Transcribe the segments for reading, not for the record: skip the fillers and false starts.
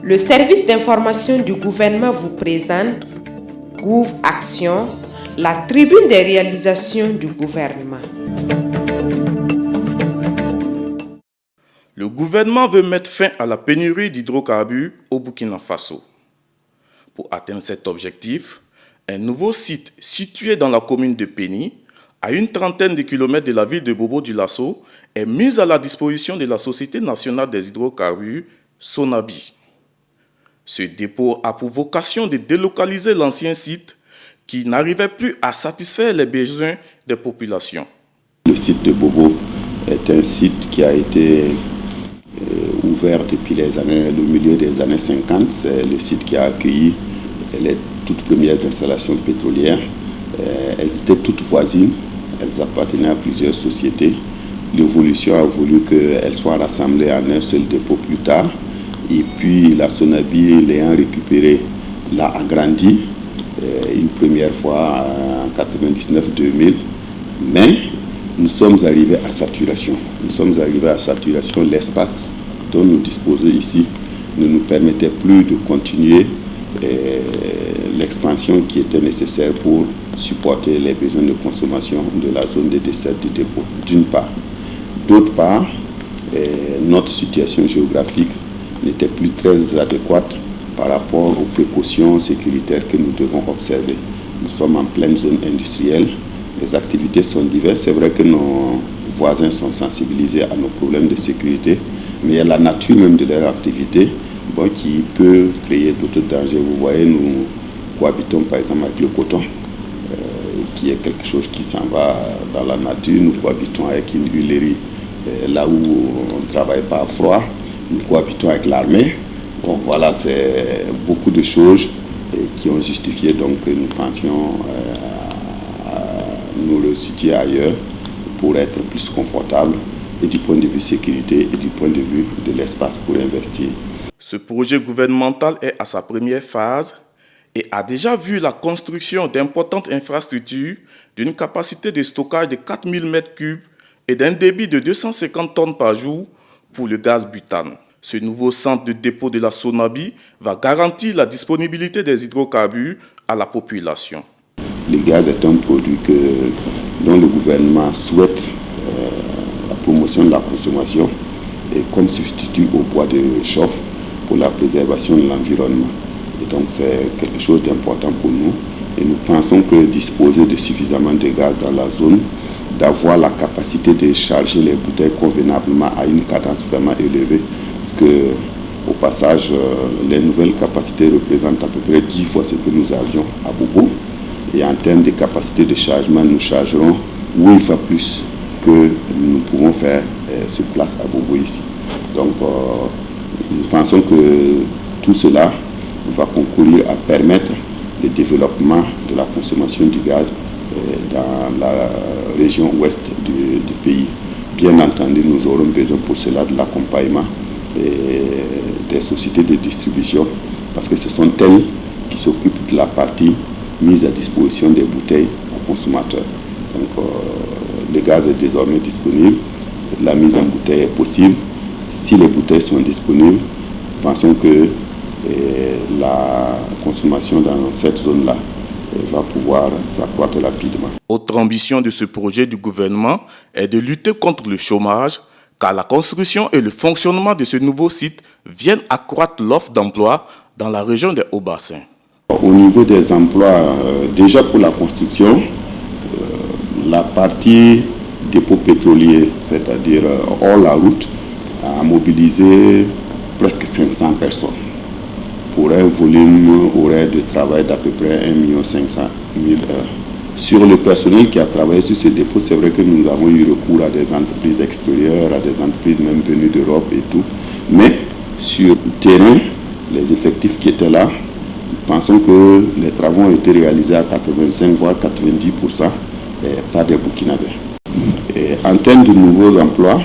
Le service d'information du gouvernement vous présente Gouv Action, la tribune des réalisations du gouvernement. Le gouvernement veut mettre fin à la pénurie d'hydrocarbures au Burkina Faso. Pour atteindre cet objectif, un nouveau site situé dans la commune de Péni, à une trentaine de kilomètres de la ville de Bobo-Dioulasso, est mis à la disposition de la Société nationale des hydrocarbures, SONABI. Ce dépôt a pour vocation de délocaliser l'ancien site qui n'arrivait plus à satisfaire les besoins des populations. Le site de Bobo est un site qui a été ouvert depuis le milieu des années 50. C'est le site qui a accueilli les toutes premières installations pétrolières. Elles étaient toutes voisines, elles appartenaient à plusieurs sociétés. L'évolution a voulu qu'elles soient rassemblées en un seul dépôt plus tard. Et puis la SONABI, l'ayant récupéré, l'a agrandi une première fois en 99-2000. Mais nous sommes arrivés à saturation. L'espace dont nous disposons ici ne nous permettait plus de continuer l'expansion qui était nécessaire pour supporter les besoins de consommation de la zone de dessert du dépôt, d'une part. D'autre part, notre situation géographique n'était plus très adéquate par rapport aux précautions sécuritaires que nous devons observer. Nous sommes en pleine zone industrielle, les activités sont diverses. C'est vrai que nos voisins sont sensibilisés à nos problèmes de sécurité, mais il y a la nature même de leur activité qui peut créer d'autres dangers. Vous voyez, nous cohabitons par exemple avec le coton, qui est quelque chose qui s'en va dans la nature. Nous cohabitons avec une huilerie, là où on ne travaille pas à froid. Nous cohabitons avec l'armée. Donc voilà, c'est beaucoup de choses qui ont justifié donc que nous pensions à nous le situer ailleurs pour être plus confortable et du point de vue sécurité et du point de vue de l'espace pour investir. Ce projet gouvernemental est à sa première phase et a déjà vu la construction d'importantes infrastructures d'une capacité de stockage de 4000 m3 et d'un débit de 250 tonnes par jour pour le gaz butane. Ce nouveau centre de dépôt de la SONABI va garantir la disponibilité des hydrocarbures à la population. Le gaz est un produit dont le gouvernement souhaite la promotion de la consommation et comme substitut au bois de chauffe pour la préservation de l'environnement. Et donc c'est quelque chose d'important pour nous. Et nous pensons que disposer de suffisamment de gaz dans la zone, d'avoir la capacité de charger les bouteilles convenablement à une cadence vraiment élevée, parce que au passage, les nouvelles capacités représentent à peu près 10 fois ce que nous avions à Bobo. Et en termes de capacité de chargement, nous chargerons 8 fois plus que nous pouvons faire sur place à Bobo ici. Donc nous pensons que tout cela va concourir à permettre le développement de la consommation du gaz dans la région ouest du pays. Bien entendu, nous aurons besoin pour cela de l'accompagnement des sociétés de distribution parce que ce sont elles qui s'occupent de la partie mise à disposition des bouteilles aux consommateurs. Donc le gaz est désormais disponible, la mise en bouteille est possible. Si les bouteilles sont disponibles, pensons que la consommation dans cette zone-là va pouvoir s'accroître rapidement. Autre ambition de ce projet du gouvernement est de lutter contre le chômage, car la construction et le fonctionnement de ce nouveau site viennent accroître l'offre d'emploi dans la région des Hauts-Bassins. Au niveau des emplois, déjà pour la construction, la partie dépôt pétrolier, c'est-à-dire hors la route, a mobilisé presque 500 personnes pour un volume horaire de travail d'à peu près 1 500 000 heures. Sur le personnel qui a travaillé sur ce dépôt, c'est vrai que nous avons eu recours à des entreprises extérieures, à des entreprises même venues d'Europe et tout. Mais sur le terrain, les effectifs qui étaient là, nous pensons que les travaux ont été réalisés à 85 voire 90% par des Burkinabés. Et en termes de nouveaux emplois,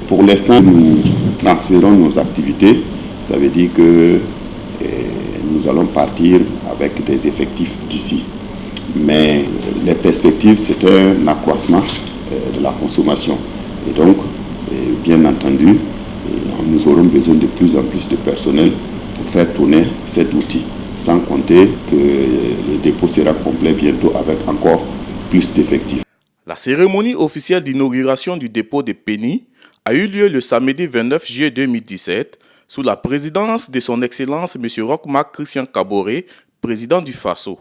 pour l'instant, nous transférons nos activités. Ça veut dire que nous allons partir avec des effectifs d'ici. mais les perspectives, c'est un accroissement de la consommation. Et donc, bien entendu, nous aurons besoin de plus en plus de personnel pour faire tourner cet outil, sans compter que le dépôt sera complet bientôt avec encore plus d'effectifs. La cérémonie officielle d'inauguration du dépôt de Péni a eu lieu le samedi 29 juillet 2017 sous la présidence de son Excellence M. Roch Marc Christian Kaboré, président du FASO.